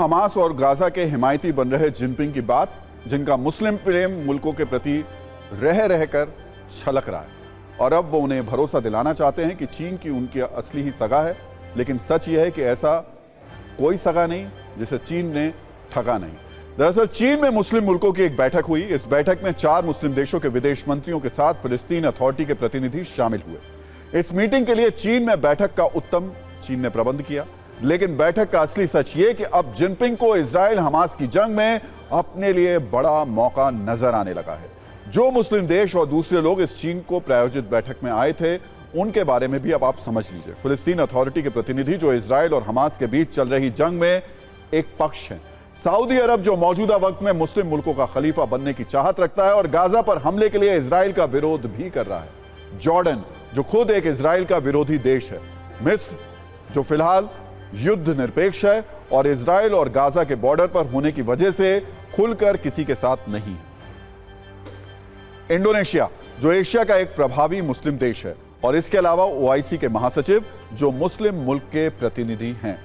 Hamas और Gaza के हिमायती बन रहे जिनपिंग की बात, जिनका मुस्लिम प्रेम मुल्कों के प्रति रह रहकर छलक रहा है, और अब वो उन्हें भरोसा दिलाना चाहते हैं कि चीन की उनकी असली ही सगा है। लेकिन सच यह है कि ऐसा कोई सगा नहीं जिसे चीन ने ठगा नहीं। दरअसल चीन में मुस्लिम मुल्कों की एक बैठक हुई। इस बैठक में 4 मुस्लिम देशों के विदेश मंत्रियों के साथ फिलिस्तीन अथॉरिटी के प्रतिनिधि शामिल हुए। इस मीटिंग के लिए चीन में बैठक का उत्तम चीन ने प्रबंध किया। लेकिन बैठक का असली सच ये कि अब जिनपिंग को इजराइल हमास की जंग में अपने लिए बड़ा मौका नजर आने लगा है। जो मुस्लिम देश और दूसरे लोग इस चीन को प्रायोजित बैठक में आए थे, उनके बारे में भी अब आप समझ लीजिए। फिलिस्तीन अथॉरिटी के प्रतिनिधि जो इजराइल और हमास के बीच चल रही जंग में एक पक्ष है। सऊदी अरब जो मौजूदा वक्त में मुस्लिम मुल्कों का खलीफा बनने की चाहत रखता है और गाजा पर हमले के लिए इजराइल का विरोध भी कर रहा है। जॉर्डन जो खुद एक इजराइल का विरोधी देश है। मिस्र जो फिलहाल युद्ध निरपेक्ष है और इजराइल और गाजा के बॉर्डर पर होने की वजह से खुलकर किसी के साथ नहीं है। इंडोनेशिया जो एशिया का एक प्रभावी मुस्लिम देश है, और इसके अलावा ओआईसी के महासचिव जो मुस्लिम मुल्क के प्रतिनिधि हैं।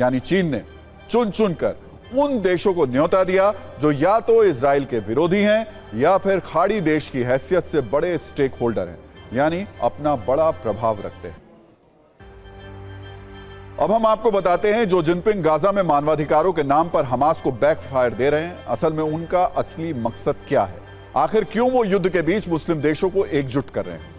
यानी चीन ने चुन चुनकर उन देशों को न्योता दिया जो या तो इजराइल के विरोधी हैं या फिर खाड़ी देश की हैसियत से बड़े स्टेक होल्डर हैं, यानी अपना बड़ा प्रभाव रखते हैं। अब हम आपको बताते हैं जो जिनपिंग गाजा में मानवाधिकारों के नाम पर हमास को बैकफायर दे रहे हैं, असल में उनका असली मकसद क्या है। आखिर क्यों वो युद्ध के बीच मुस्लिम देशों को एकजुट कर रहे हैं।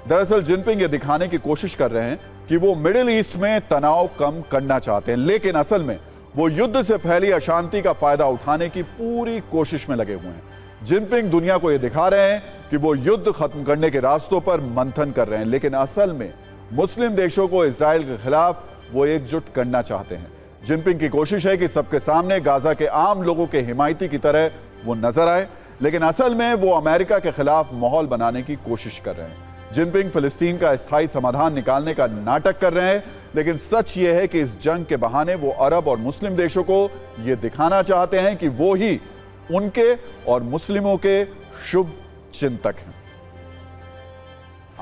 दरअसल जिनपिंग ये दिखाने की कोशिश कर रहे हैं कि वो मिडिल ईस्ट में तनाव कम करना चाहते हैं, लेकिन असल में वो युद्ध से फैली अशांति का फायदा उठाने की पूरी कोशिश में लगे हुए हैं। जिनपिंग दुनिया को यह दिखा रहे हैं कि वो युद्ध खत्म करने के रास्तों पर मंथन कर रहे हैं, लेकिन असल में मुस्लिम देशों को इजराइल के खिलाफ वो एकजुट करना चाहते हैं। जिनपिंग की कोशिश है कि सबके सामने गाजा के आम लोगों के हिमायती की तरह वो नजर आए, लेकिन असल में वो अमेरिका के खिलाफ माहौल बनाने की कोशिश कर रहे हैं। जिनपिंग फिलिस्तीन का स्थायी समाधान निकालने का नाटक कर रहे हैं, लेकिन सच ये है कि इस जंग के बहाने वो अरब और मुस्लिम देशों को ये दिखाना चाहते हैं कि वो ही उनके और मुस्लिमों के शुभ चिंतक हैं।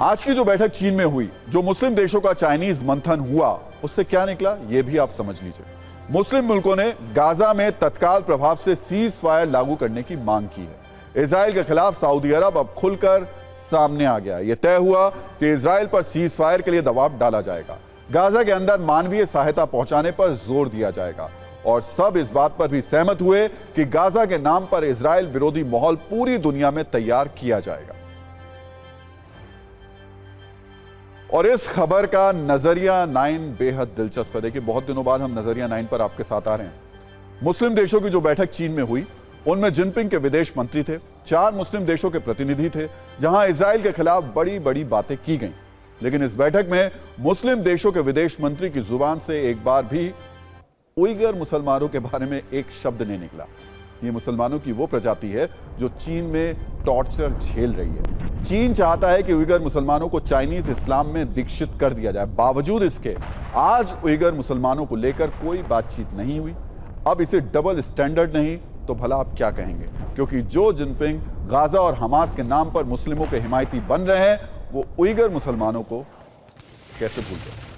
आज की जो बैठक चीन में हुई, जो मुस्लिम देशों का चाइनीज मंथन हुआ, उससे क्या निकला ये भी आप समझ लीजिए। मुस्लिम मुल्कों ने गाजा में तत्काल प्रभाव से सीज फायर लागू करने की मांग की है। इजराइल के खिलाफ सऊदी अरब अब खुलकर सामने आ गया। यह तय हुआ कि इजराइल पर सीज फायर के लिए दबाव डाला जाएगा। गाजा के अंदर मानवीय सहायता पहुंचाने पर जोर दिया जाएगा, और सब इस बात पर भी सहमत हुए कि गाजा के नाम पर इजराइल विरोधी माहौल पूरी दुनिया में तैयार किया जाएगा। और इस खबर का नजरिया 9 बेहद दिलचस्प है। देखिए, बहुत दिनों बाद हम नजरिया 9 पर आपके साथ आ रहे हैं। मुस्लिम देशों की जो बैठक चीन में हुई, उनमें जिनपिंग के विदेश मंत्री थे, 4 मुस्लिम देशों के प्रतिनिधि थे, जहां इजराइल के खिलाफ बड़ी बड़ी बातें की गईं। लेकिन इस बैठक में मुस्लिम देशों के विदेश मंत्री की जुबान से एक बार भी उइगर मुसलमानों के बारे में एक शब्द नहीं निकला। ये मुसलमानों की वो प्रजाति है जो चीन में टॉर्चर झेल रही है। चीन चाहता है कि उइगर मुसलमानों को चाइनीज इस्लाम में दीक्षित कर दिया जाए। बावजूद इसके आज उइगर मुसलमानों को लेकर कोई बातचीत नहीं हुई। अब इसे डबल स्टैंडर्ड नहीं तो भला आप क्या कहेंगे, क्योंकि जो जिनपिंग गाजा और हमास के नाम पर मुस्लिमों के हिमायती बन रहे हैं, वो उइगर मुसलमानों को कैसे भूल गए।